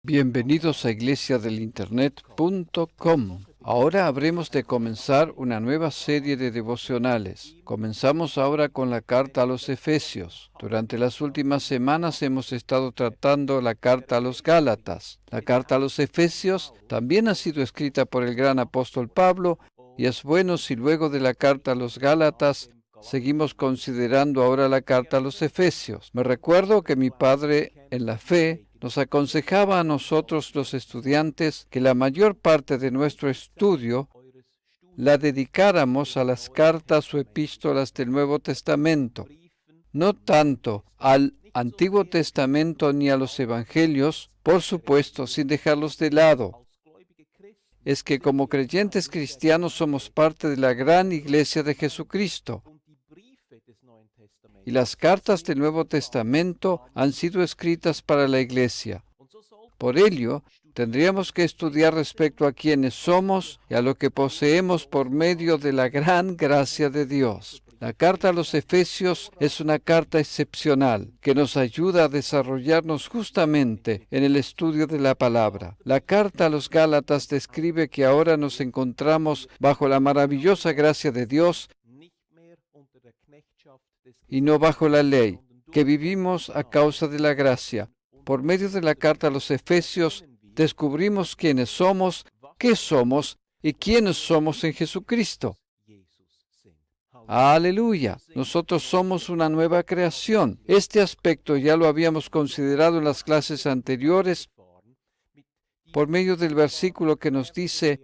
Bienvenidos a iglesiadelinternet.com. Ahora habremos de comenzar una nueva serie de devocionales. Comenzamos ahora con la carta a los Efesios. Durante las últimas semanas hemos estado tratando la carta a los Gálatas. La carta a los Efesios también ha sido escrita por el gran apóstol Pablo, y es bueno si luego de la carta a los Gálatas seguimos considerando ahora la carta a los Efesios. Me recuerdo que mi padre en la fe nos aconsejaba a nosotros los estudiantes que la mayor parte de nuestro estudio la dedicáramos a las cartas o epístolas del Nuevo Testamento, no tanto al Antiguo Testamento ni a los Evangelios, por supuesto, sin dejarlos de lado. Es que como creyentes cristianos somos parte de la gran Iglesia de Jesucristo. Y las cartas del Nuevo Testamento han sido escritas para la Iglesia. Por ello, tendríamos que estudiar respecto a quiénes somos y a lo que poseemos por medio de la gran gracia de Dios. La carta a los Efesios es una carta excepcional que nos ayuda a desarrollarnos justamente en el estudio de la palabra. La carta a los Gálatas describe que ahora nos encontramos bajo la maravillosa gracia de Dios y no bajo la ley, que vivimos a causa de la gracia. Por medio de la carta a los Efesios descubrimos quiénes somos, qué somos y quiénes somos en Jesucristo. ¡Aleluya! Nosotros somos una nueva creación. Este aspecto ya lo habíamos considerado en las clases anteriores por medio del versículo que nos dice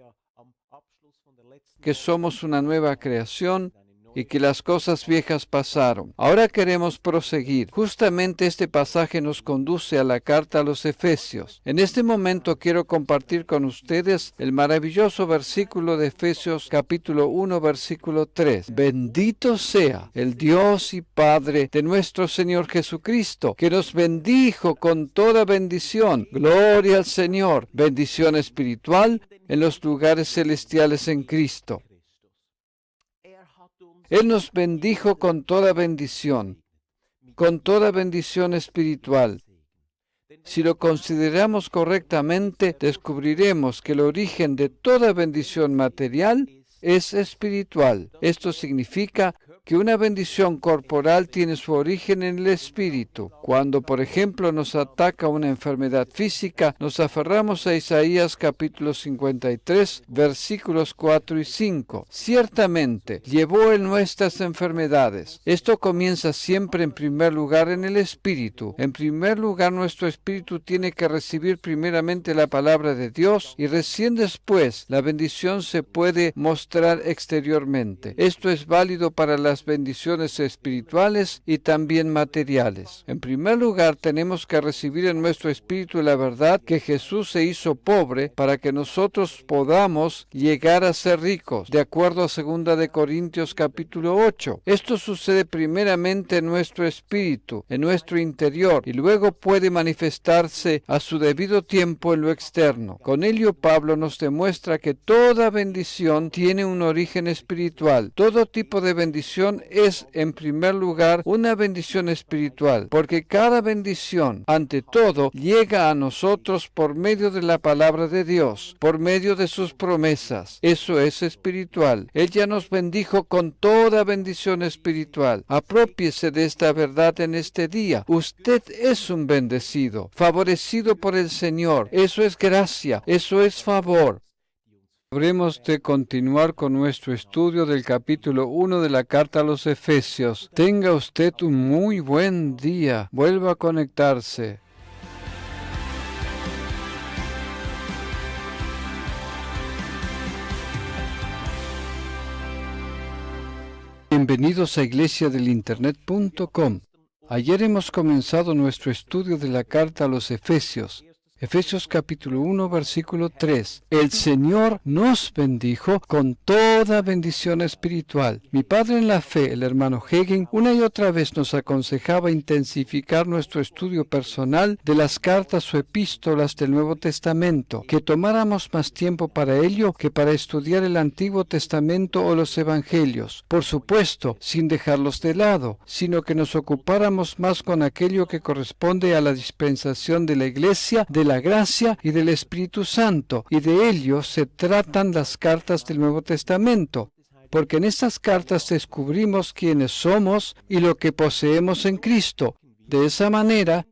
que somos una nueva creación y que las cosas viejas pasaron. Ahora queremos proseguir. Justamente este pasaje nos conduce a la carta a los Efesios. En este momento quiero compartir con ustedes el maravilloso versículo de Efesios capítulo 1, versículo 3. Bendito sea el Dios y Padre de nuestro Señor Jesucristo, que nos bendijo con toda bendición. Gloria al Señor. Bendición espiritual en los lugares celestiales en Cristo. Él nos bendijo con toda bendición espiritual. Si lo consideramos correctamente, descubriremos que el origen de toda bendición material es espiritual. Esto significa que una bendición corporal tiene su origen en el espíritu. Cuando, por ejemplo, nos ataca una enfermedad física, nos aferramos a Isaías capítulo 53, versículos 4 y 5. Ciertamente, llevó Él nuestras enfermedades. Esto comienza siempre en primer lugar en el espíritu. En primer lugar, nuestro espíritu tiene que recibir primeramente la palabra de Dios y recién después la bendición se puede mostrar exteriormente. Esto es válido para las bendiciones espirituales y también materiales. En primer lugar, tenemos que recibir en nuestro espíritu la verdad que Jesús se hizo pobre para que nosotros podamos llegar a ser ricos, de acuerdo a 2 de Corintios capítulo 8. Esto sucede primeramente en nuestro espíritu, en nuestro interior, y luego puede manifestarse a su debido tiempo en lo externo. Con ello, Pablo nos demuestra que toda bendición tiene un origen espiritual. Todo tipo de bendición es, en primer lugar, una bendición espiritual, porque cada bendición, ante todo, llega a nosotros por medio de la palabra de Dios, por medio de sus promesas. Eso es espiritual. Él ya nos bendijo con toda bendición espiritual. Aprópiese de esta verdad en este día. Usted es un bendecido, favorecido por el Señor. Eso es gracia, eso es favor. Habremos de continuar con nuestro estudio del capítulo 1 de la carta a los Efesios. Tenga usted un muy buen día. Vuelva a conectarse. Bienvenidos a iglesiadelinternet.com. Ayer hemos comenzado nuestro estudio de la carta a los Efesios. Efesios capítulo 1, versículo 3. El Señor nos bendijo con toda bendición espiritual. Mi padre en la fe, el hermano Hagin, una y otra vez nos aconsejaba intensificar nuestro estudio personal de las cartas o epístolas del Nuevo Testamento, que tomáramos más tiempo para ello que para estudiar el Antiguo Testamento o los Evangelios. Por supuesto, sin dejarlos de lado, sino que nos ocupáramos más con aquello que corresponde a la dispensación de la Iglesia de la gracia y del Espíritu Santo, y de ello se tratan las cartas del Nuevo Testamento, porque en estas cartas descubrimos quiénes somos y lo que poseemos en Cristo. De esa manera,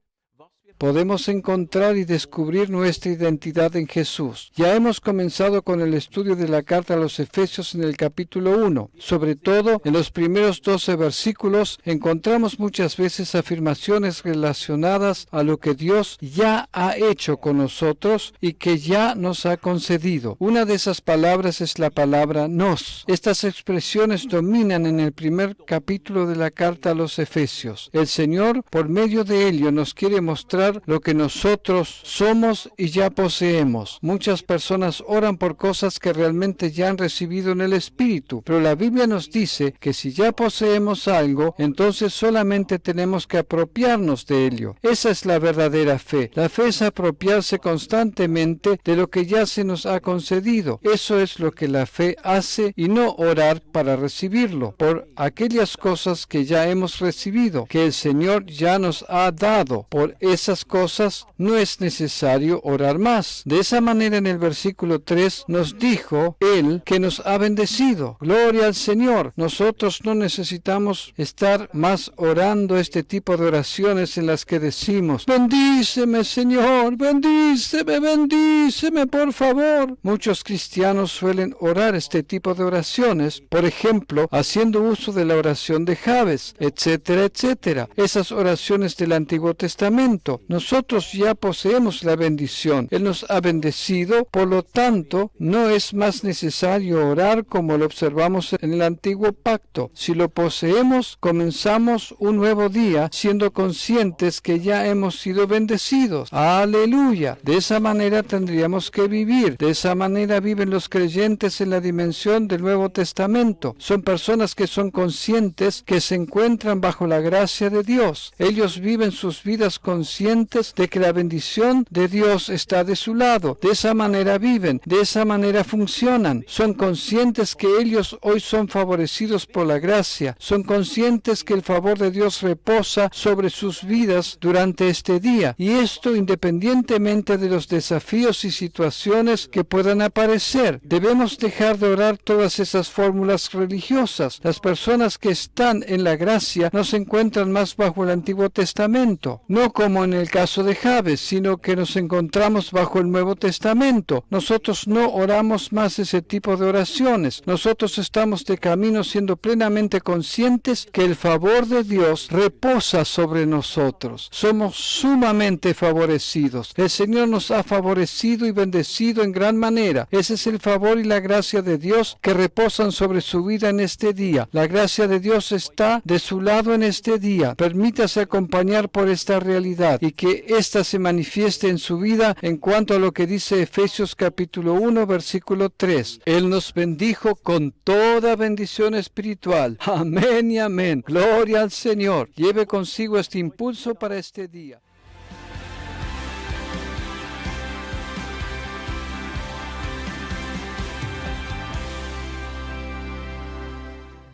podemos encontrar y descubrir nuestra identidad en Jesús. Ya hemos comenzado con el estudio de la carta a los Efesios en el capítulo 1. Sobre todo, en los primeros 12 versículos, encontramos muchas veces afirmaciones relacionadas a lo que Dios ya ha hecho con nosotros y que ya nos ha concedido. Una de esas palabras es la palabra nos. Estas expresiones dominan en el primer capítulo de la carta a los Efesios. El Señor, por medio de ello, nos quiere mostrar lo que nosotros somos y ya poseemos. Muchas personas oran por cosas que realmente ya han recibido en el Espíritu, pero la Biblia nos dice que si ya poseemos algo, entonces solamente tenemos que apropiarnos de ello. Esa es la verdadera fe. La fe es apropiarse constantemente de lo que ya se nos ha concedido. Eso es lo que la fe hace y no orar para recibirlo, por aquellas cosas que ya hemos recibido, que el Señor ya nos ha dado. Por esas cosas no es necesario orar más. De esa manera, en el versículo 3 nos dijo Él que nos ha bendecido. Gloria al Señor. Nosotros no necesitamos estar más orando este tipo de oraciones en las que decimos: bendíceme, Señor, bendíceme, bendíceme, por favor. Muchos cristianos suelen orar este tipo de oraciones, por ejemplo, haciendo uso de la oración de Jabes, etcétera, etcétera. Esas oraciones del Antiguo Testamento. Nosotros ya poseemos la bendición. Él nos ha bendecido, por lo tanto, no es más necesario orar como lo observamos en el Antiguo Pacto. Si lo poseemos, comenzamos un nuevo día siendo conscientes que ya hemos sido bendecidos. ¡Aleluya! De esa manera tendríamos que vivir. De esa manera viven los creyentes en la dimensión del Nuevo Testamento. Son personas que son conscientes que se encuentran bajo la gracia de Dios. Ellos viven sus vidas conscientes de que la bendición de Dios está de su lado. De esa manera viven, de esa manera funcionan. Son conscientes que ellos hoy son favorecidos por la gracia. Son conscientes que el favor de Dios reposa sobre sus vidas durante este día. Y esto independientemente de los desafíos y situaciones que puedan aparecer. Debemos dejar de orar todas esas fórmulas religiosas. Las personas que están en la gracia no se encuentran más bajo el Antiguo Testamento. No como en el caso de Jabes, sino que nos encontramos bajo el Nuevo Testamento. Nosotros no oramos más ese tipo de oraciones. Nosotros estamos de camino siendo plenamente conscientes que el favor de Dios reposa sobre nosotros. Somos sumamente favorecidos. El Señor nos ha favorecido y bendecido en gran manera. Ese es el favor y la gracia de Dios que reposan sobre su vida en este día. La gracia de Dios está de su lado en este día. Permítase acompañar por esta realidad y que ésta se manifieste en su vida en cuanto a lo que dice Efesios capítulo 1, versículo 3. Él nos bendijo con toda bendición espiritual. Amén y amén. Gloria al Señor. Lleve consigo este impulso para este día.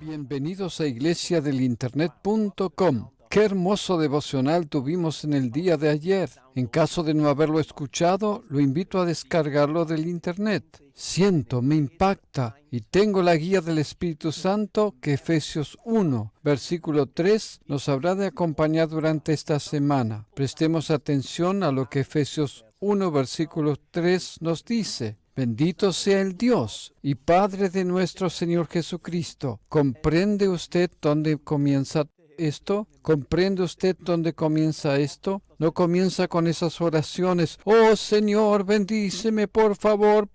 Bienvenidos a iglesiadelinternet.com. Qué hermoso devocional tuvimos en el día de ayer. En caso de no haberlo escuchado, lo invito a descargarlo del Internet. Me impacta y tengo la guía del Espíritu Santo que Efesios 1, versículo 3 nos habrá de acompañar durante esta semana. Prestemos atención a lo que Efesios 1, versículo 3 nos dice. Bendito sea el Dios y Padre de nuestro Señor Jesucristo. ¿Comprende usted dónde comienza esto? ¿Comprende usted dónde comienza esto? No comienza con esas oraciones: oh Señor, bendíceme, por favor,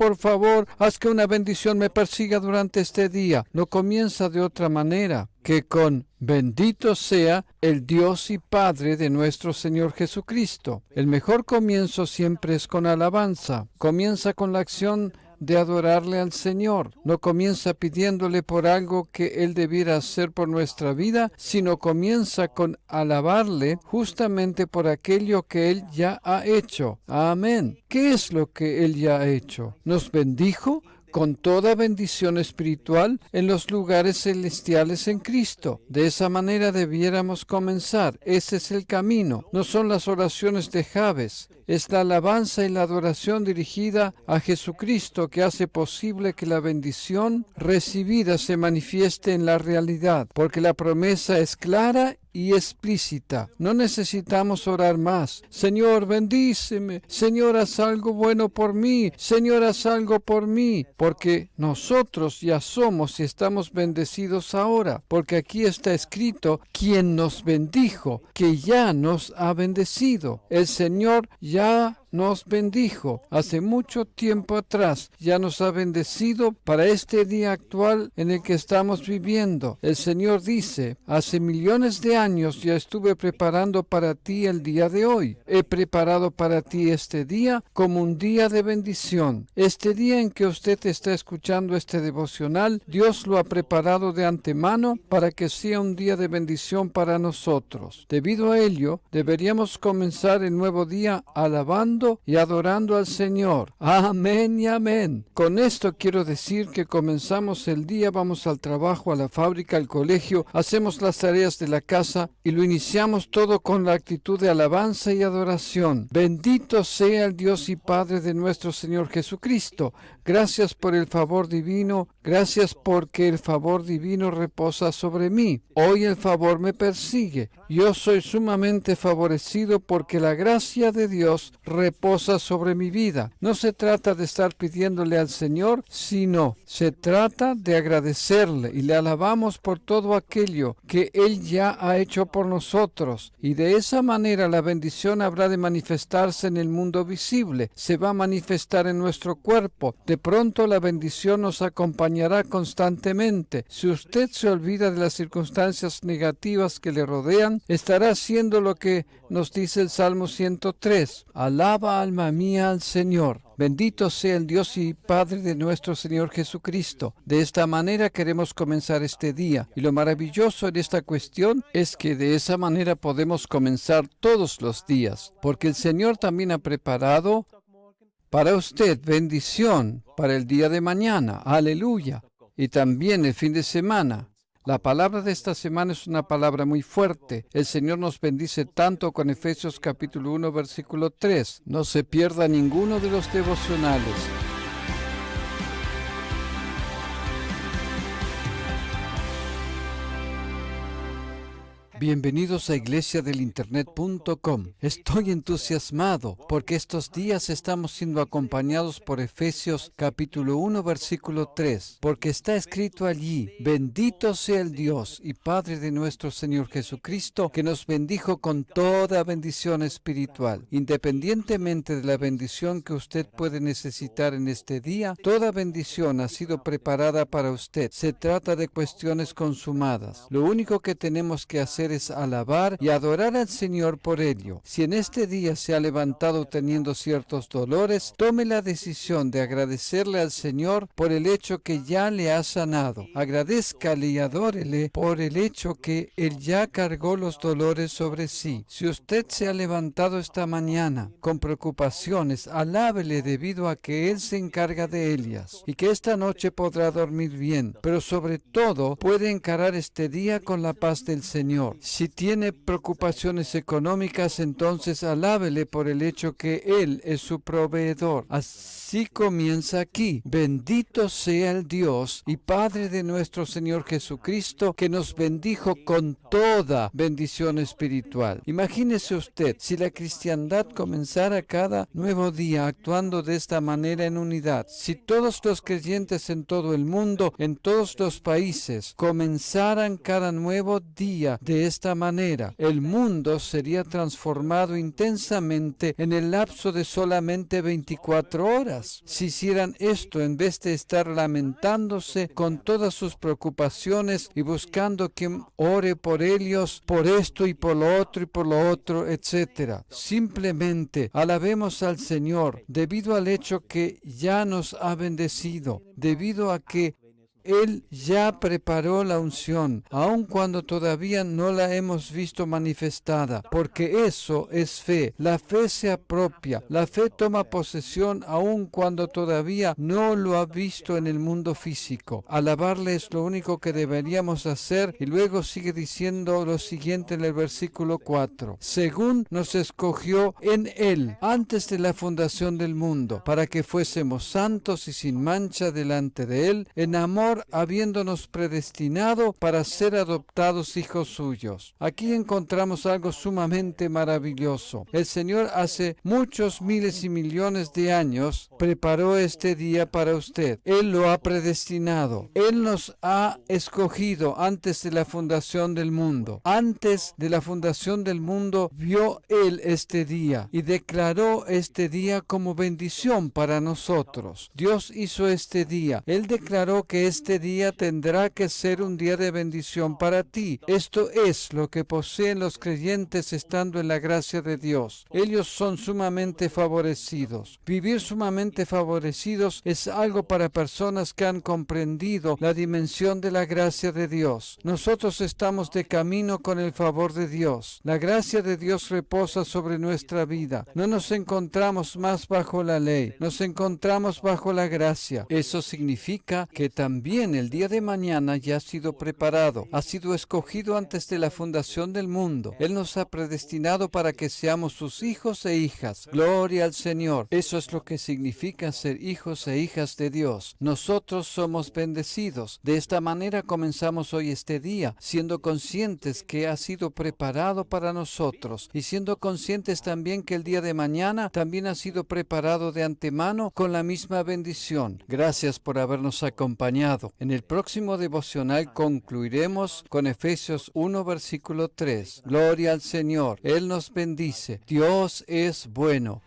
haz que una bendición me persiga durante este día. No comienza de otra manera que con bendito sea el Dios y Padre de nuestro Señor Jesucristo. El mejor comienzo siempre es con alabanza. Comienza con la acción de adorarle al Señor. No comienza pidiéndole por algo que Él debiera hacer por nuestra vida, sino comienza con alabarle justamente por aquello que Él ya ha hecho. Amén. ¿Qué es lo que Él ya ha hecho? Nos bendijo con toda bendición espiritual en los lugares celestiales en Cristo. De esa manera debiéramos comenzar. Ese es el camino. No son las oraciones de Jabes. Es la alabanza y la adoración dirigida a Jesucristo que hace posible que la bendición recibida se manifieste en la realidad, porque la promesa es clara y explícita. No necesitamos orar más. Señor, bendíceme. Señor, haz algo bueno por mí. Señor, haz algo por mí. Porque nosotros ya somos y estamos bendecidos ahora. Porque aquí está escrito, quien nos bendijo, que ya nos ha bendecido. El Señor ya nos bendijo hace mucho tiempo atrás, ya nos ha bendecido para este día actual en el que estamos viviendo. El Señor dice, hace millones de años ya estuve preparando para ti el día de hoy. He preparado para ti este día como un día de bendición. Este día en que usted está escuchando este devocional, Dios lo ha preparado de antemano para que sea un día de bendición para nosotros. Debido a ello, deberíamos comenzar el nuevo día alabando y adorando al Señor. Amén y amén. Con esto quiero decir que comenzamos el día, vamos al trabajo, a la fábrica, al colegio, hacemos las tareas de la casa y lo iniciamos todo con la actitud de alabanza y adoración. Bendito sea el Dios y Padre de nuestro Señor Jesucristo. Gracias por el favor divino, gracias porque el favor divino reposa sobre mí. Hoy el favor me persigue. Yo soy sumamente favorecido porque la gracia de Dios reposa sobre mi vida. No se trata de estar pidiéndole al Señor, sino se trata de agradecerle y le alabamos por todo aquello que Él ya ha hecho por nosotros. Y de esa manera la bendición habrá de manifestarse en el mundo visible, se va a manifestar en nuestro cuerpo. De pronto la bendición nos acompañará constantemente. Si usted se olvida de las circunstancias negativas que le rodean, estará haciendo lo que nos dice el Salmo 103. Alaba, alma mía, al Señor. Bendito sea el Dios y Padre de nuestro Señor Jesucristo. De esta manera queremos comenzar este día. Y lo maravilloso en esta cuestión es que de esa manera podemos comenzar todos los días. Porque el Señor también ha preparado para usted bendición para el día de mañana. Aleluya. Y también el fin de semana. La palabra de esta semana es una palabra muy fuerte. El Señor nos bendice tanto con Efesios capítulo 1, versículo 3. No se pierda ninguno de los devocionales. Bienvenidos a iglesiadelinternet.com. Estoy entusiasmado porque estos días estamos siendo acompañados por Efesios capítulo 1 versículo 3, porque está escrito allí, bendito sea el Dios y Padre de nuestro Señor Jesucristo, que nos bendijo con toda bendición espiritual. Independientemente de la bendición que usted puede necesitar en este día, toda bendición ha sido preparada para usted. Se trata de cuestiones consumadas. Lo único que tenemos que hacer es alabar y adorar al Señor por ello. Si en este día se ha levantado teniendo ciertos dolores, tome la decisión de agradecerle al Señor por el hecho que ya le ha sanado. Agradézcale y adórele por el hecho que Él ya cargó los dolores sobre sí. Si usted se ha levantado esta mañana con preocupaciones, alábele debido a que Él se encarga de ellas y que esta noche podrá dormir bien, pero sobre todo puede encarar este día con la paz del Señor. Si tiene preocupaciones económicas, entonces alábele por el hecho que Él es su proveedor. Así comienza aquí. Bendito sea el Dios y Padre de nuestro Señor Jesucristo, que nos bendijo con toda bendición espiritual. Imagínese usted, si la cristiandad comenzara cada nuevo día actuando de esta manera en unidad, si todos los creyentes en todo el mundo, en todos los países, comenzaran cada nuevo día de esta manera, el mundo sería transformado intensamente en el lapso de solamente 24 horas. Si hicieran esto en vez de estar lamentándose con todas sus preocupaciones y buscando quien ore por ellos, por esto y por lo otro, etc. Simplemente alabemos al Señor debido al hecho que ya nos ha bendecido, debido a que Él ya preparó la unción, aun cuando todavía no la hemos visto manifestada, porque eso es fe. La fe se apropia, la fe toma posesión aun cuando todavía no lo ha visto en el mundo físico. Alabarle es lo único que deberíamos hacer, y luego sigue diciendo lo siguiente en el versículo 4. Según nos escogió en Él antes de la fundación del mundo, para que fuésemos santos y sin mancha delante de Él, en amor habiéndonos predestinado para ser adoptados hijos suyos. Aquí encontramos algo sumamente maravilloso. El Señor hace muchos miles y millones de años preparó este día para usted. Él lo ha predestinado. Él nos ha escogido antes de la fundación del mundo. Antes de la fundación del mundo vio Él este día y declaró este día como bendición para nosotros. Dios hizo este día. Él declaró que este día tendrá que ser un día de bendición para ti. Esto es lo que poseen los creyentes estando en la gracia de Dios. Ellos son sumamente favorecidos. Vivir sumamente favorecidos es algo para personas que han comprendido la dimensión de la gracia de Dios. Nosotros estamos de camino con el favor de Dios. La gracia de Dios reposa sobre nuestra vida. No nos encontramos más bajo la ley, nos encontramos bajo la gracia. Eso significa que también el día de mañana ya ha sido preparado, ha sido escogido antes de la fundación del mundo. Él nos ha predestinado para que seamos sus hijos e hijas. Gloria al Señor. Eso es lo que significa ser hijos e hijas de Dios. Nosotros somos bendecidos. De esta manera comenzamos hoy este día, siendo conscientes que ha sido preparado para nosotros y siendo conscientes también que el día de mañana también ha sido preparado de antemano con la misma bendición. Gracias por habernos acompañado. En el próximo devocional concluiremos con Efesios 1, versículo 3. Gloria al Señor. Él nos bendice. Dios es bueno.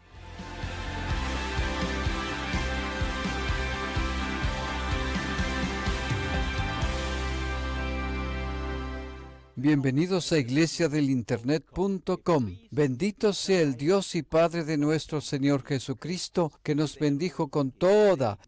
Bienvenidos a iglesiadelinternet.com. Bendito sea el Dios y Padre de nuestro Señor Jesucristo, que nos bendijo con toda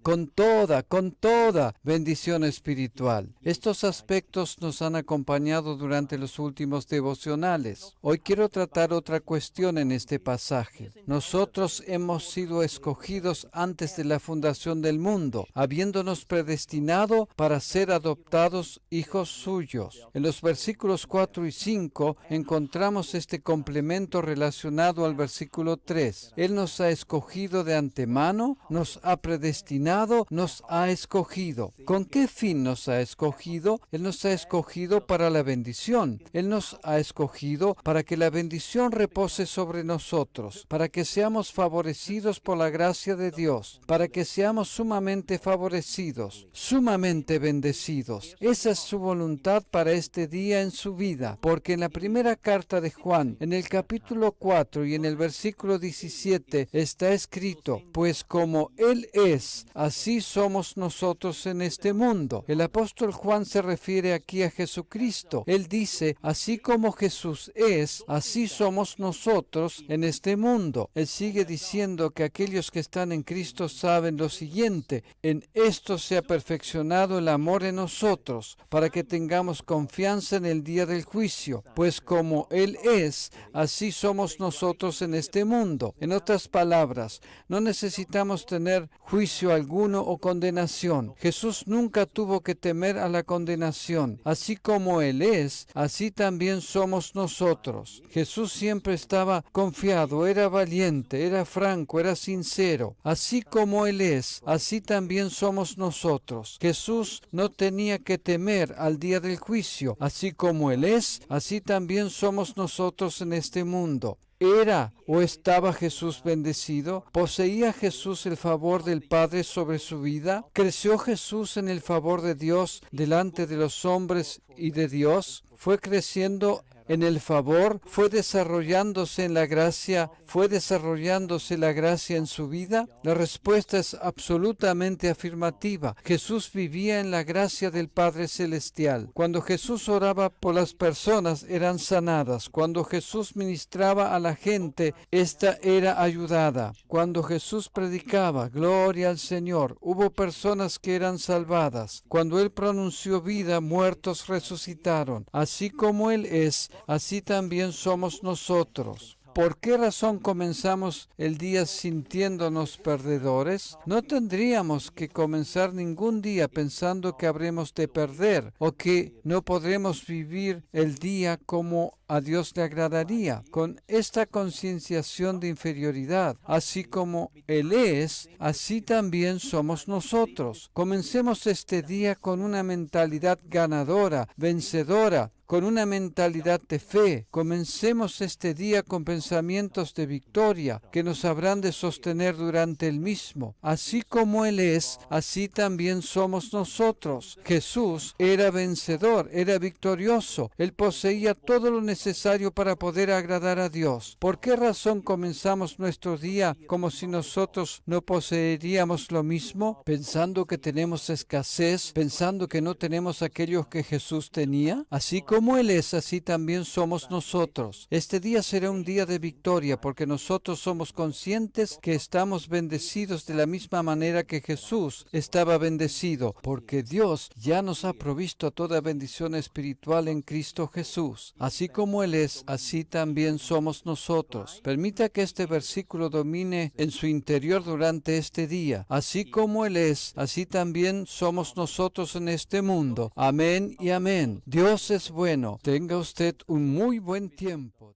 bendición espiritual. Estos aspectos nos han acompañado durante los últimos devocionales. Hoy quiero tratar otra cuestión en este pasaje. Nosotros hemos sido escogidos antes de la fundación del mundo, habiéndonos predestinado para ser adoptados hijos suyos. En los versículos 4 y 5 encontramos este complemento relacionado al versículo 3. Él nos ha escogido de antemano, nos ha predestinado, nos ha escogido. ¿Con qué fin nos ha escogido? Él nos ha escogido para la bendición. Él nos ha escogido para que la bendición repose sobre nosotros, para que seamos favorecidos por la gracia de Dios, para que seamos sumamente favorecidos, sumamente bendecidos. Esa es su voluntad para este día en su vida, porque en la primera carta de Juan, en el capítulo 4 y en el versículo 17, está escrito: pues como Él es, así somos nosotros en este mundo. El apóstol Juan se refiere aquí a Jesucristo. Él dice: así como Jesús es, así somos nosotros en este mundo. Él sigue diciendo que aquellos que están en Cristo saben lo siguiente: en esto se ha perfeccionado el amor en nosotros, para que tengamos confianza en el día del juicio, pues como Él es, así somos nosotros en este mundo. En otras palabras, no necesitamos tener juicio alguno o condenación. Jesús nunca tuvo que temer a la condenación. Así como Él es, así también somos nosotros. Jesús siempre estaba confiado, era valiente, era franco, era sincero. Así como Él es, así también somos nosotros. Jesús no tenía que temer al día del juicio. Así como Él es, así también somos nosotros en este mundo. ¿Era o estaba Jesús bendecido? ¿Poseía Jesús el favor del Padre sobre su vida? ¿Creció Jesús en el favor de Dios delante de los hombres y de Dios? ¿Fue creciendo en el favor? ¿Fue desarrollándose en la gracia? ¿Fue desarrollándose la gracia en su vida? La respuesta es absolutamente afirmativa. Jesús vivía en la gracia del Padre Celestial. Cuando Jesús oraba por las personas, eran sanadas. Cuando Jesús ministraba a la gente, ésta era ayudada. Cuando Jesús predicaba, gloria al Señor, hubo personas que eran salvadas. Cuando Él pronunció vida, muertos resucitaron. Así como Él es, así también somos nosotros. ¿Por qué razón comenzamos el día sintiéndonos perdedores? No tendríamos que comenzar ningún día pensando que habremos de perder o que no podremos vivir el día como a Dios le agradaría. Con esta concienciación de inferioridad, así como Él es, así también somos nosotros. Comencemos este día con una mentalidad ganadora, vencedora, con una mentalidad de fe. Comencemos este día con pensamientos de victoria que nos habrán de sostener durante el mismo. Así como Él es, así también somos nosotros. Jesús era vencedor, era victorioso. Él poseía todo lo necesario para poder agradar a Dios. ¿Por qué razón comenzamos nuestro día como si nosotros no poseeríamos lo mismo? Pensando que tenemos escasez, pensando que no tenemos aquello que Jesús tenía. Así como Él es, así también somos nosotros. Este día será un día de victoria porque nosotros somos conscientes que estamos bendecidos de la misma manera que Jesús estaba bendecido, porque Dios ya nos ha provisto toda bendición espiritual en Cristo Jesús. Así como Él es, así también somos nosotros. Permita que este versículo domine en su interior durante este día. Así como Él es, así también somos nosotros en este mundo. Amén y amén. Dios es bueno. Tenga usted un muy buen tiempo.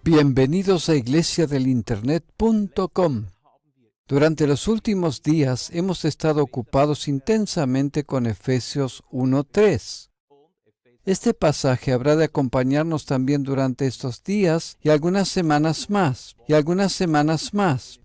Bienvenidos a iglesiadelinternet.com. Durante los últimos días hemos estado ocupados intensamente con Efesios 1:3. Este pasaje habrá de acompañarnos también durante estos días y algunas semanas más,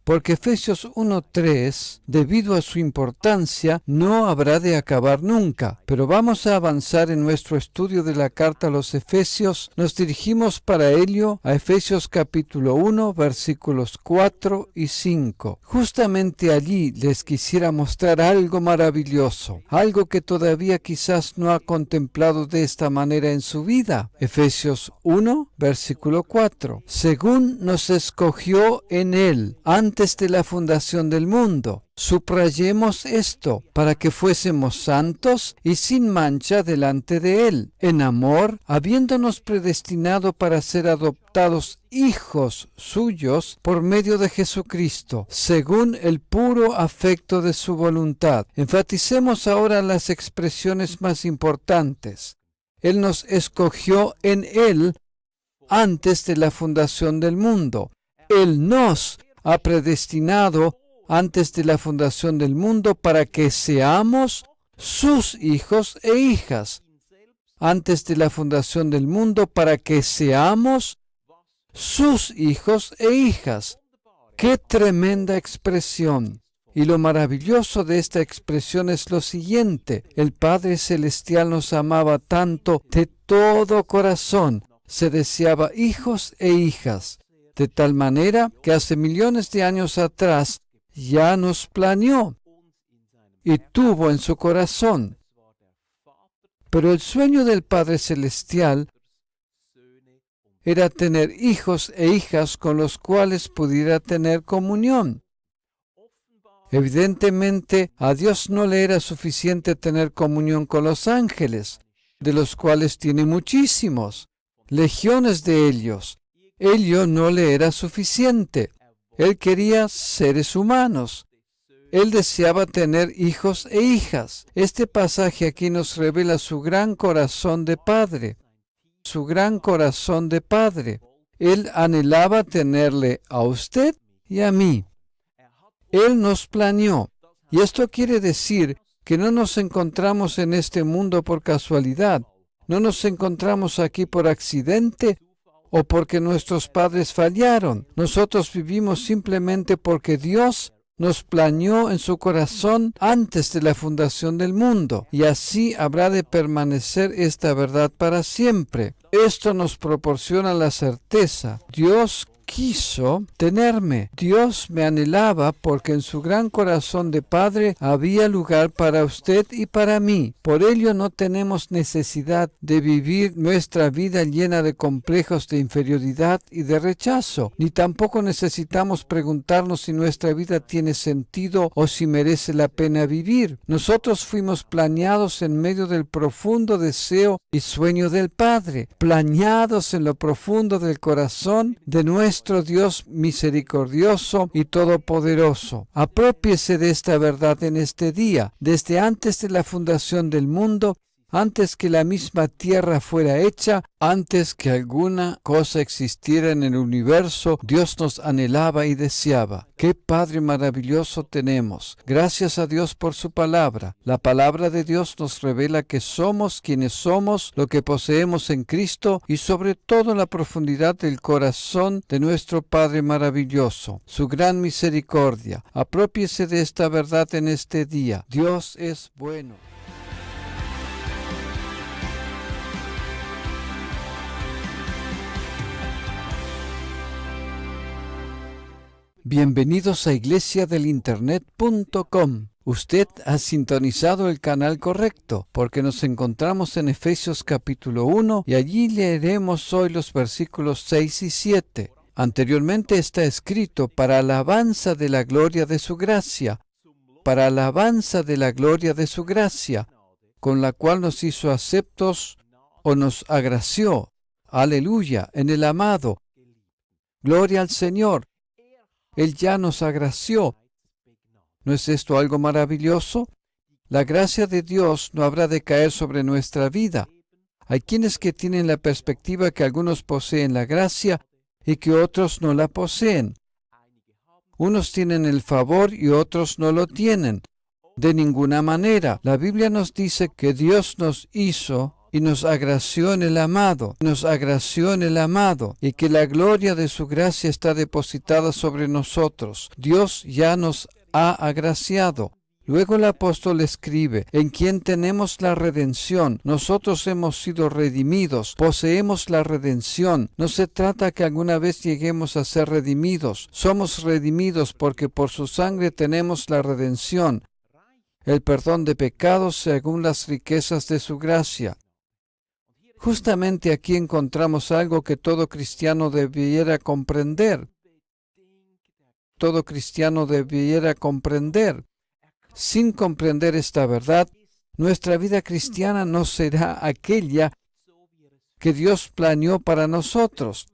porque Efesios 1:3, debido a su importancia, no habrá de acabar nunca. Pero vamos a avanzar en nuestro estudio de la carta a los Efesios. Nos dirigimos para ello a Efesios capítulo 1, versículos 4 y 5. Justamente allí les quisiera mostrar algo maravilloso, algo que todavía quizás no ha contemplado de esta manera en su vida. Efesios 1, versículo 4. Según nos escogió en Él antes de la fundación del mundo. Subrayemos esto, para que fuésemos santos y sin mancha delante de Él, en amor, habiéndonos predestinado para ser adoptados hijos suyos por medio de Jesucristo, según el puro afecto de su voluntad. Enfaticemos ahora las expresiones más importantes. Él nos escogió en Él antes de la fundación del mundo. Él nos ha predestinado antes de la fundación del mundo para que seamos sus hijos e hijas. Antes de la fundación del mundo para que seamos sus hijos e hijas. ¡Qué tremenda expresión! Y lo maravilloso de esta expresión es lo siguiente. El Padre Celestial nos amaba tanto de todo corazón. Se deseaba hijos e hijas. De tal manera que hace millones de años atrás ya nos planeó y tuvo en su corazón. Pero el sueño del Padre Celestial era tener hijos e hijas con los cuales pudiera tener comunión. Evidentemente, a Dios no le era suficiente tener comunión con los ángeles, de los cuales tiene muchísimos, legiones de ellos. Ello no le era suficiente. Él quería seres humanos. Él deseaba tener hijos e hijas. Este pasaje aquí nos revela su gran corazón de padre. Su gran corazón de padre. Él anhelaba tenerle a usted y a mí. Él nos planeó. Y esto quiere decir que no nos encontramos en este mundo por casualidad. No nos encontramos aquí por accidente o porque nuestros padres fallaron. Nosotros vivimos simplemente porque Dios nos planeó en su corazón antes de la fundación del mundo, y así habrá de permanecer esta verdad para siempre. Esto nos proporciona la certeza. Dios quiso tenerme. Dios me anhelaba porque en su gran corazón de Padre había lugar para usted y para mí. Por ello no tenemos necesidad de vivir nuestra vida llena de complejos de inferioridad y de rechazo, ni tampoco necesitamos preguntarnos si nuestra vida tiene sentido o si merece la pena vivir. Nosotros fuimos planeados en medio del profundo deseo y sueño del Padre, planeados en lo profundo del corazón de nuestro Dios misericordioso y todopoderoso. Aprópiese de esta verdad en este día. Desde antes de la fundación del mundo, antes que la misma tierra fuera hecha, antes que alguna cosa existiera en el universo, Dios nos anhelaba y deseaba. ¡Qué Padre maravilloso tenemos! Gracias a Dios por su palabra. La palabra de Dios nos revela que somos quienes somos, lo que poseemos en Cristo y sobre todo la profundidad del corazón de nuestro Padre maravilloso. Su gran misericordia. Aprópiese de esta verdad en este día. Dios es bueno. Bienvenidos a iglesiadelinternet.com. Usted ha sintonizado el canal correcto, porque nos encontramos en Efesios capítulo 1 y allí leeremos hoy los versículos 6 y 7. Anteriormente está escrito para alabanza de la gloria de su gracia, para alabanza de la gloria de su gracia, con la cual nos hizo aceptos o nos agració. Aleluya, en el amado. Gloria al Señor. Él ya nos agració. ¿No es esto algo maravilloso? La gracia de Dios no habrá de caer sobre nuestra vida. Hay quienes que tienen la perspectiva que algunos poseen la gracia y que otros no la poseen. Unos tienen el favor y otros no lo tienen. De ninguna manera. La Biblia nos dice que Dios nos hizo y nos agració en el amado, y que la gloria de su gracia está depositada sobre nosotros. Dios ya nos ha agraciado. Luego el apóstol escribe, en quien tenemos la redención. Nosotros hemos sido redimidos, poseemos la redención. No se trata que alguna vez lleguemos a ser redimidos. Somos redimidos porque por su sangre tenemos la redención, el perdón de pecados según las riquezas de su gracia. Justamente aquí encontramos algo que todo cristiano debiera comprender. Todo cristiano debiera comprender. Sin comprender esta verdad, nuestra vida cristiana no será aquella que Dios planeó para nosotros,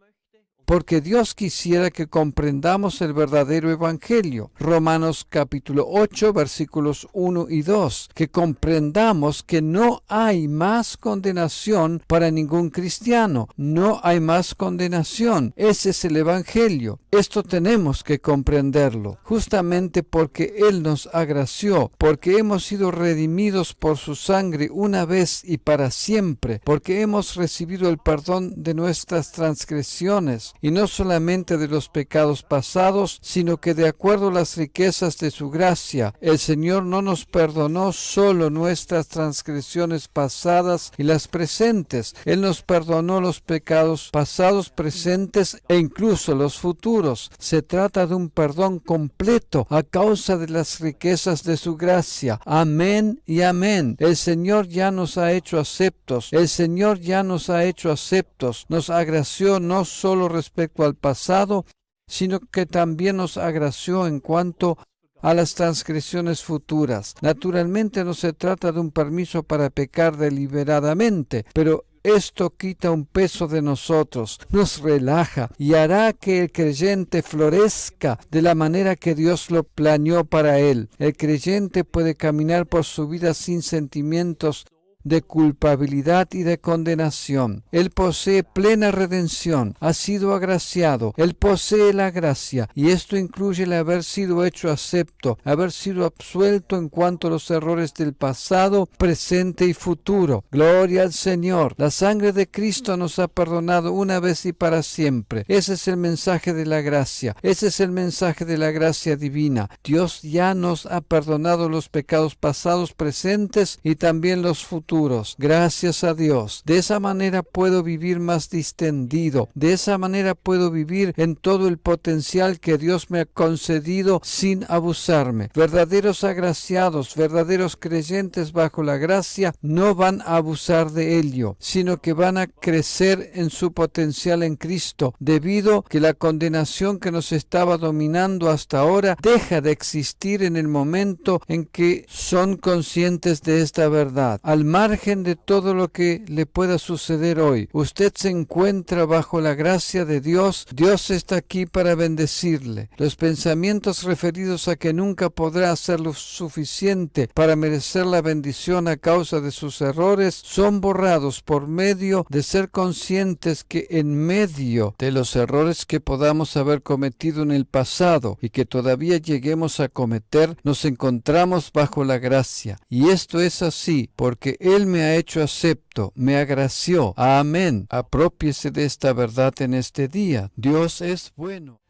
porque Dios quisiera que comprendamos el verdadero evangelio. Romanos capítulo 8, versículos 1 y 2. Que comprendamos que no hay más condenación para ningún cristiano. No hay más condenación. Ese es el evangelio. Esto tenemos que comprenderlo, justamente porque Él nos agració, porque hemos sido redimidos por su sangre una vez y para siempre, porque hemos recibido el perdón de nuestras transgresiones, y no solamente de los pecados pasados, sino que de acuerdo a las riquezas de su gracia, el Señor no nos perdonó solo nuestras transgresiones pasadas y las presentes. Él nos perdonó los pecados pasados, presentes e incluso los futuros. Se trata de un perdón completo a causa de las riquezas de su gracia. Amén y amén. El Señor ya nos ha hecho aceptos. El Señor ya nos ha hecho aceptos. Nos agració no solo respecto al pasado, sino que también nos agració en cuanto a las transgresiones futuras. Naturalmente no se trata de un permiso para pecar deliberadamente, pero esto quita un peso de nosotros, nos relaja y hará que el creyente florezca de la manera que Dios lo planeó para él. El creyente puede caminar por su vida sin sentimientos de culpabilidad y de condenación. Él posee plena redención, ha sido agraciado, Él posee la gracia, y esto incluye el haber sido hecho acepto, haber sido absuelto en cuanto a los errores del pasado, presente y futuro. Gloria al Señor. La sangre de Cristo nos ha perdonado una vez y para siempre. Ese es el mensaje de la gracia. Ese es el mensaje de la gracia divina. Dios ya nos ha perdonado los pecados pasados, presentes y también los futuros. Gracias a Dios. De esa manera puedo vivir más distendido. De esa manera puedo vivir en todo el potencial que Dios me ha concedido sin abusarme. Verdaderos agraciados, verdaderos creyentes bajo la gracia no van a abusar de ello, sino que van a crecer en su potencial en Cristo, debido que la condenación que nos estaba dominando hasta ahora deja de existir en el momento en que son conscientes de esta verdad. Al margen de todo lo que le pueda suceder hoy, usted se encuentra bajo la gracia de Dios. Dios está aquí para bendecirle. Los pensamientos referidos a que nunca podrá hacer lo suficiente para merecer la bendición a causa de sus errores son borrados por medio de ser conscientes que en medio de los errores que podamos haber cometido en el pasado y que todavía lleguemos a cometer, nos encontramos bajo la gracia. Y esto es así porque Él me ha hecho acepto, me agració. Amén. Aprópiese de esta verdad en este día. Dios es bueno.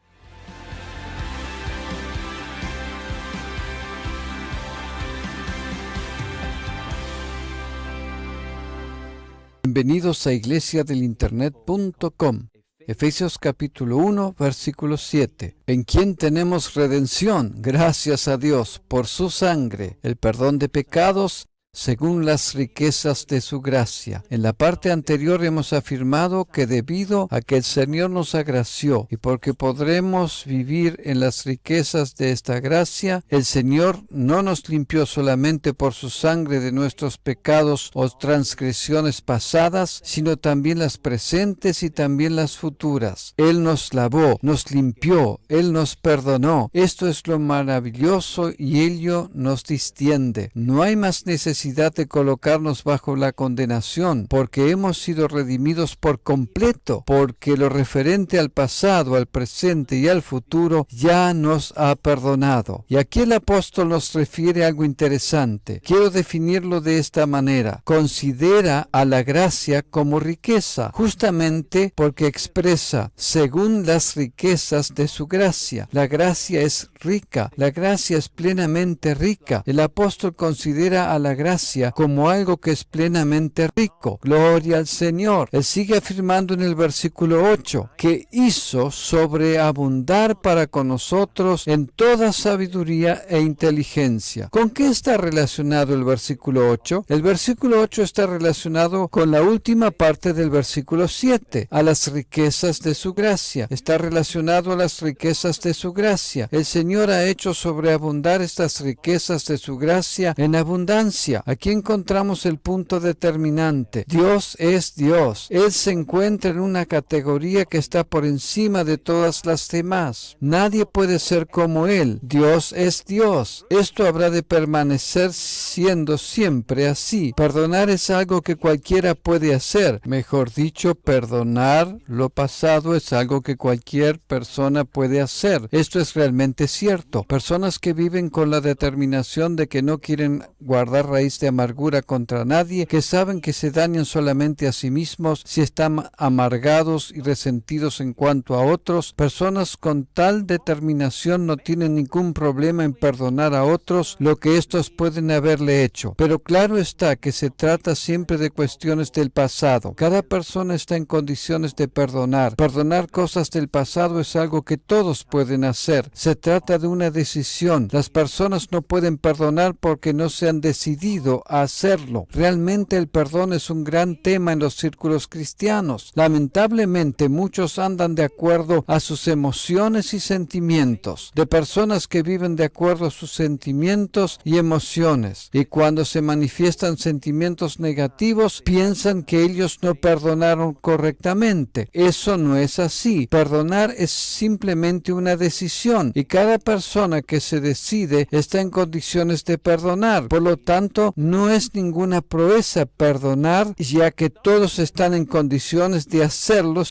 Bienvenidos a iglesiadelinternet.com. Efesios capítulo 1, versículo 7. En quien tenemos redención, gracias a Dios, por su sangre, el perdón de pecados, según las riquezas de su gracia. En la parte anterior hemos afirmado que debido a que el Señor nos agració y porque podremos vivir en las riquezas de esta gracia, el Señor no nos limpió solamente por su sangre de nuestros pecados o transgresiones pasadas, sino también las presentes y también las futuras. Él nos lavó, nos limpió, Él nos perdonó. Esto es lo maravilloso y ello nos distiende. No hay más necesidad de colocarnos bajo la condenación, porque hemos sido redimidos por completo, porque lo referente al pasado, al presente y al futuro ya nos ha perdonado. Y aquí el apóstol nos refiere a algo interesante. Quiero definirlo de esta manera. Considera a la gracia como riqueza, justamente porque expresa según las riquezas de su gracia. La gracia es rica, la gracia es plenamente rica. El apóstol considera a la gracia como algo que es plenamente rico. Gloria al Señor. Él sigue afirmando en el versículo 8 que hizo sobreabundar para con nosotros en toda sabiduría e inteligencia. ¿Con qué está relacionado el versículo 8? El versículo 8 está relacionado con la última parte del versículo 7, a las riquezas de su gracia. Está relacionado a las riquezas de su gracia. El Señor ha hecho sobreabundar estas riquezas de su gracia en abundancia. Aquí encontramos el punto determinante. Dios es Dios. Él se encuentra en una categoría que está por encima de todas las demás. Nadie puede ser como Él. Dios es Dios. Esto habrá de permanecer siendo siempre así. Perdonar es algo que cualquiera puede hacer. Mejor dicho, perdonar lo pasado es algo que cualquier persona puede hacer. Esto es realmente cierto. Personas que viven con la determinación de que no quieren guardar raíz de amargura contra nadie, que saben que se dañan solamente a sí mismos si están amargados y resentidos en cuanto a otros. Personas con tal determinación no tienen ningún problema en perdonar a otros lo que éstos pueden haberle hecho. Pero claro está que se trata siempre de cuestiones del pasado. Cada persona está en condiciones de perdonar. Perdonar cosas del pasado es algo que todos pueden hacer. Se trata de una decisión. Las personas no pueden perdonar porque no se han decidido a hacerlo. Realmente el perdón es un gran tema en los círculos cristianos. Lamentablemente muchos andan de acuerdo a sus emociones y sentimientos, de personas que viven de acuerdo a sus sentimientos y emociones, y cuando se manifiestan sentimientos negativos piensan que ellos no perdonaron correctamente. Eso no es así. Perdonar es simplemente una decisión y cada persona que se decide está en condiciones de perdonar. Por lo tanto, hecho, no es ninguna proeza perdonar, ya que todos están en condiciones de hacerlo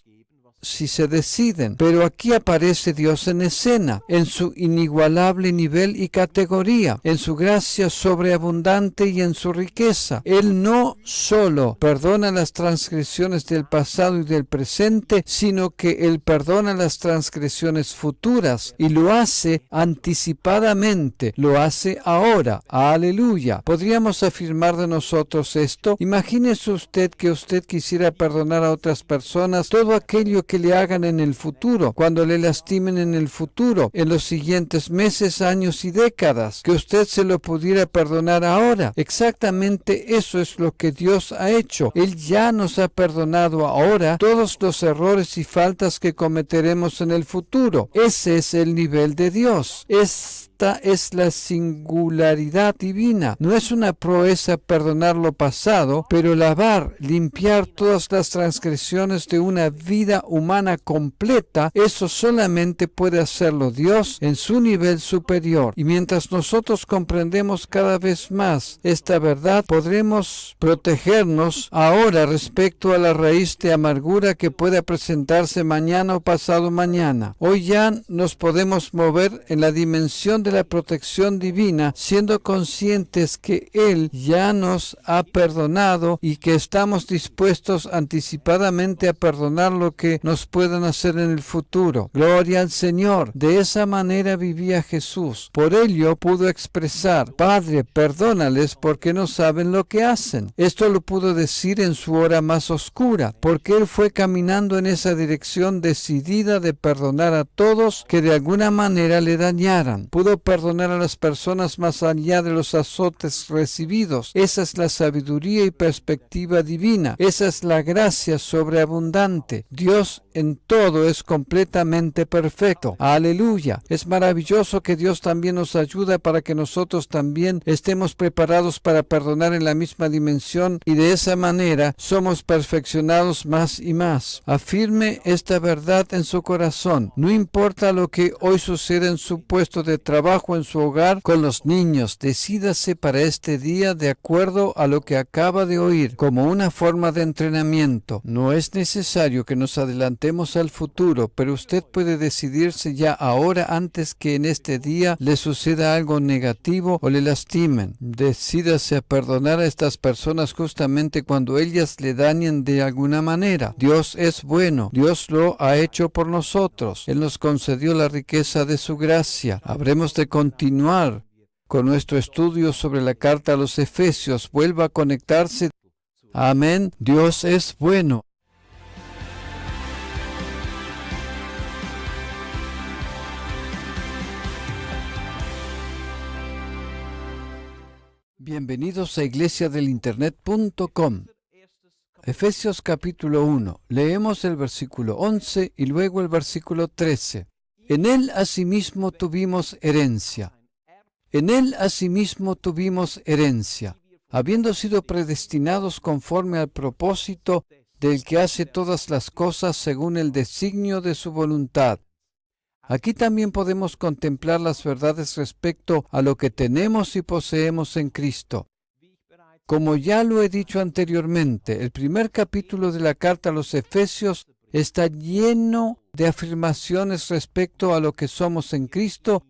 si se deciden. Pero aquí aparece Dios en escena, en su inigualable nivel y categoría, en su gracia sobreabundante y en su riqueza. Él no solo perdona las transgresiones del pasado y del presente, sino que Él perdona las transgresiones futuras y lo hace anticipadamente, lo hace ahora. Aleluya. ¿Podríamos afirmar de nosotros esto? Imagínese usted que usted quisiera perdonar a otras personas todo aquello que le hagan en el futuro, cuando le lastimen en el futuro, en los siguientes meses, años y décadas, que usted se lo pudiera perdonar ahora. Exactamente eso es lo que Dios ha hecho. Él ya nos ha perdonado ahora todos los errores y faltas que cometeremos en el futuro. Ese es el nivel de Dios. Esta es la singularidad divina. No es una proeza perdonar lo pasado, pero lavar, limpiar todas las transgresiones de una vida humana completa, eso solamente puede hacerlo Dios en su nivel superior. Y mientras nosotros comprendemos cada vez más esta verdad, podremos protegernos ahora respecto a la raíz de amargura que pueda presentarse mañana o pasado mañana. Hoy ya nos podemos mover en la dimensión de la protección divina, siendo conscientes que Él ya nos ha perdonado y que estamos dispuestos anticipadamente a perdonar lo que nos puedan hacer en el futuro. Gloria al Señor. De esa manera vivía Jesús. Por ello pudo expresar: Padre, perdónales porque no saben lo que hacen. Esto lo pudo decir en su hora más oscura, porque Él fue caminando en esa dirección decidida de perdonar a todos que de alguna manera le dañaran. Pudo perdonar a las personas más allá de los azotes recibidos. Esa es la sabiduría y perspectiva divina. Esa es la gracia sobreabundante. Dios en todo es completamente perfecto. Aleluya. Es maravilloso que Dios también nos ayuda para que nosotros también estemos preparados para perdonar en la misma dimensión y de esa manera somos perfeccionados más y más. Afirme esta verdad en su corazón. No importa lo que hoy sucede en su puesto de trabajo, en su hogar, con los niños, decídase para este día de acuerdo a lo que acaba de oír, como una forma de entrenamiento. No es necesario que nos adelantemos al futuro, pero usted puede decidirse ya ahora antes que en este día le suceda algo negativo o le lastimen. Decídase a perdonar a estas personas justamente cuando ellas le dañen de alguna manera. Dios es bueno. Dios lo ha hecho por nosotros. Él nos concedió la riqueza de su gracia. Habremos de continuar con nuestro estudio sobre la carta a los Efesios. Vuelva a conectarse. Amén. Dios es bueno. Bienvenidos a iglesiadelinternet.com. Efesios capítulo 1. Leemos el versículo 11 y luego el versículo 13. En Él asimismo tuvimos herencia. En Él asimismo tuvimos herencia, habiendo sido predestinados conforme al propósito del que hace todas las cosas según el designio de su voluntad. Aquí también podemos contemplar las verdades respecto a lo que tenemos y poseemos en Cristo. Como ya lo he dicho anteriormente, el primer capítulo de la carta a los Efesios está lleno de afirmaciones respecto a lo que somos en Cristo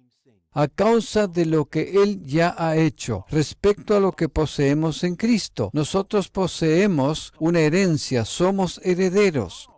a causa de lo que Él ya ha hecho. Respecto a lo que poseemos en Cristo, nosotros poseemos una herencia, somos herederos.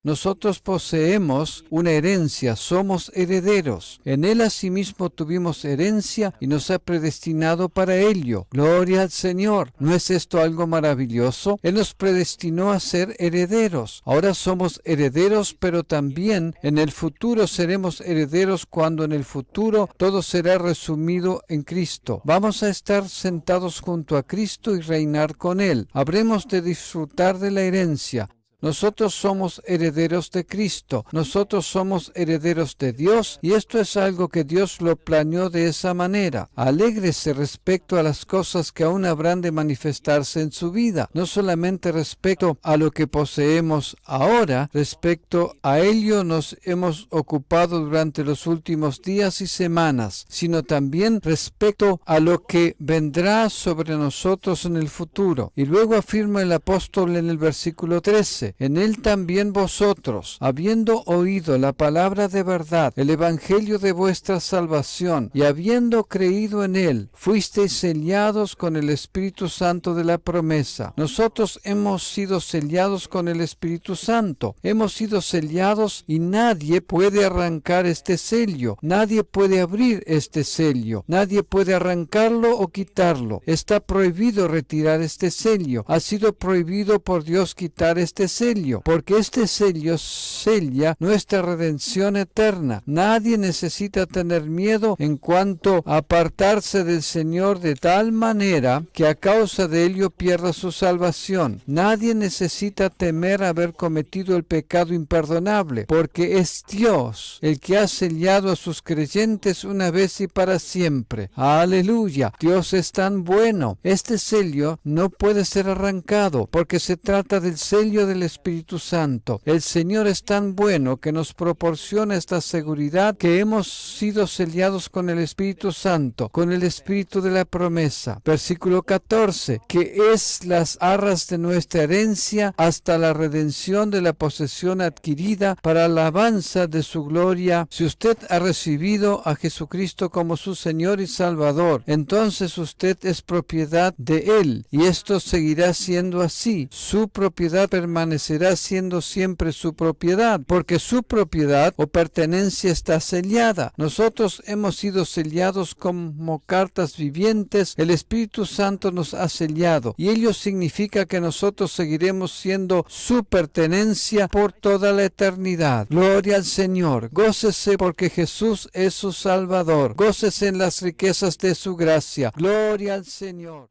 Nosotros poseemos una herencia, somos herederos. En Él asimismo tuvimos herencia y nos ha predestinado para ello. Gloria al Señor. ¿No es esto algo maravilloso? Él nos predestinó a ser herederos. Ahora somos herederos, pero también en el futuro seremos herederos cuando en el futuro todo será resumido en Cristo. Vamos a estar sentados junto a Cristo y reinar con Él. Habremos de disfrutar de la herencia. Nosotros somos herederos de Cristo, nosotros somos herederos de Dios, y esto es algo que Dios lo planeó de esa manera. Alégrese respecto a las cosas que aún habrán de manifestarse en su vida, no solamente respecto a lo que poseemos ahora, respecto a ello nos hemos ocupado durante los últimos días y semanas, sino también respecto a lo que vendrá sobre nosotros en el futuro. Y luego afirma el apóstol en el versículo 13, en él también vosotros, habiendo oído la palabra de verdad, el evangelio de vuestra salvación, y habiendo creído en él, fuisteis sellados con el Espíritu Santo de la promesa. Nosotros hemos sido sellados con el Espíritu Santo. Hemos sido sellados y nadie puede arrancar este sello. Nadie puede abrir este sello. Nadie puede arrancarlo o quitarlo. Está prohibido retirar este sello. Ha sido prohibido por Dios quitar este sello, porque este sello sella nuestra redención eterna. Nadie necesita tener miedo en cuanto a apartarse del Señor de tal manera que a causa de ello pierda su salvación. Nadie necesita temer haber cometido el pecado imperdonable, porque es Dios el que ha sellado a sus creyentes una vez y para siempre. ¡Aleluya! Dios es tan bueno. Este sello no puede ser arrancado, porque se trata del sello del Espíritu Santo. El Señor es tan bueno que nos proporciona esta seguridad que hemos sido sellados con el Espíritu Santo, con el Espíritu de la promesa. Versículo 14, que es las arras de nuestra herencia hasta la redención de la posesión adquirida para alabanza de su gloria. Si usted ha recibido a Jesucristo como su Señor y Salvador, entonces usted es propiedad de Él, y esto seguirá siendo así. Su propiedad permanecerá siendo siempre su propiedad, porque su propiedad o pertenencia está sellada. Nosotros hemos sido sellados como cartas vivientes. El Espíritu Santo nos ha sellado, y ello significa que nosotros seguiremos siendo su pertenencia por toda la eternidad. Gloria al Señor. Gócese porque Jesús es su Salvador. Gócese en las riquezas de su gracia. Gloria al Señor.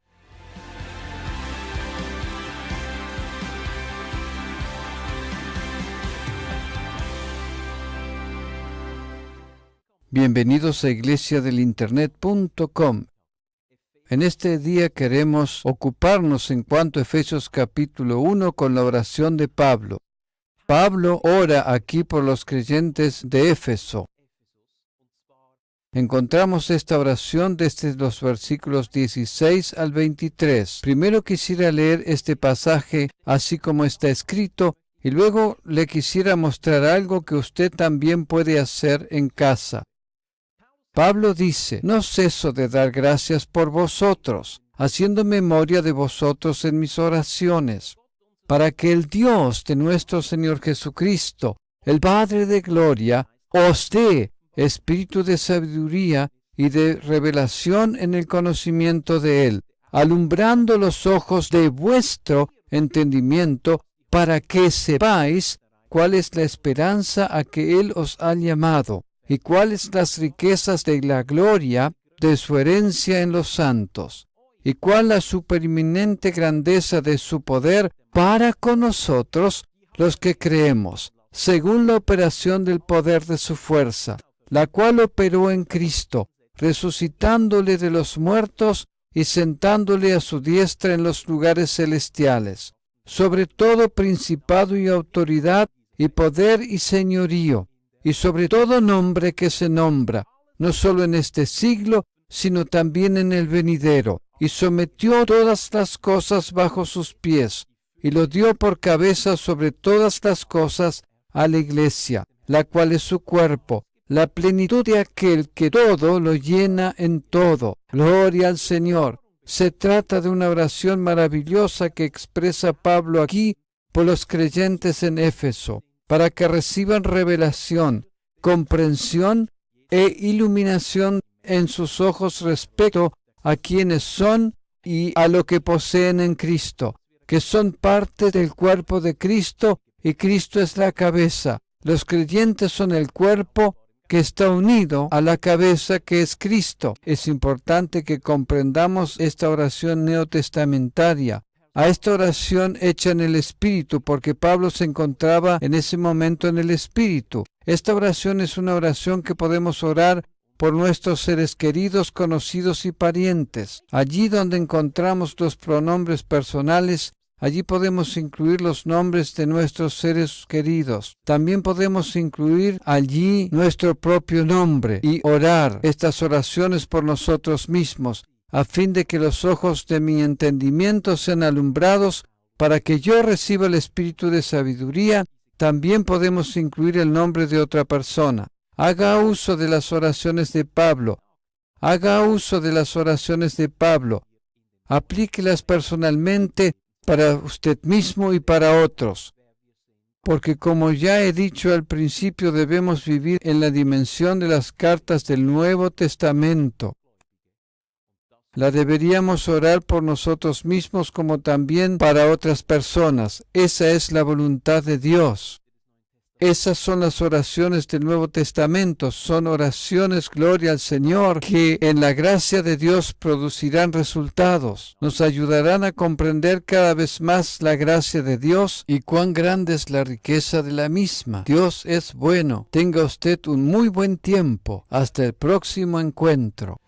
Bienvenidos a iglesiadelinternet.com. En este día queremos ocuparnos en cuanto a Efesios capítulo 1 con la oración de Pablo. Pablo ora aquí por los creyentes de Éfeso. Encontramos esta oración desde los versículos 16 al 23. Primero quisiera leer este pasaje así como está escrito, y luego le quisiera mostrar algo que usted también puede hacer en casa. Pablo dice, no ceso de dar gracias por vosotros, haciendo memoria de vosotros en mis oraciones, para que el Dios de nuestro Señor Jesucristo, el Padre de gloria, os dé espíritu de sabiduría y de revelación en el conocimiento de Él, alumbrando los ojos de vuestro entendimiento, para que sepáis cuál es la esperanza a que Él os ha llamado, y cuáles las riquezas de la gloria de su herencia en los santos, y cuál la supereminente grandeza de su poder para con nosotros los que creemos, según la operación del poder de su fuerza, la cual operó en Cristo, resucitándole de los muertos y sentándole a su diestra en los lugares celestiales, sobre todo principado y autoridad y poder y señorío, y sobre todo nombre que se nombra, no solo en este siglo, sino también en el venidero, y sometió todas las cosas bajo sus pies, y lo dio por cabeza sobre todas las cosas a la iglesia, la cual es su cuerpo, la plenitud de aquel que todo lo llena en todo. Gloria al Señor. Se trata de una oración maravillosa que expresa Pablo aquí por los creyentes en Éfeso, para que reciban revelación, comprensión e iluminación en sus ojos respecto a quienes son y a lo que poseen en Cristo, que son parte del cuerpo de Cristo y Cristo es la cabeza. Los creyentes son el cuerpo que está unido a la cabeza que es Cristo. Es importante que comprendamos esta oración neotestamentaria, a esta oración hecha en el Espíritu, porque Pablo se encontraba en ese momento en el Espíritu. Esta oración es una oración que podemos orar por nuestros seres queridos, conocidos y parientes. Allí donde encontramos los pronombres personales, allí podemos incluir los nombres de nuestros seres queridos. También podemos incluir allí nuestro propio nombre y orar estas oraciones por nosotros mismos, a fin de que los ojos de mi entendimiento sean alumbrados para que yo reciba el espíritu de sabiduría. También podemos incluir el nombre de otra persona. Haga uso de las oraciones de Pablo. Haga uso de las oraciones de Pablo. Aplíquelas personalmente para usted mismo y para otros. Porque como ya he dicho al principio, debemos vivir en la dimensión de las cartas del Nuevo Testamento. La deberíamos orar por nosotros mismos como también para otras personas. Esa es la voluntad de Dios. Esas son las oraciones del Nuevo Testamento. Son oraciones, gloria al Señor, que en la gracia de Dios producirán resultados. Nos ayudarán a comprender cada vez más la gracia de Dios y cuán grande es la riqueza de la misma. Dios es bueno. Tenga usted un muy buen tiempo. Hasta el próximo encuentro.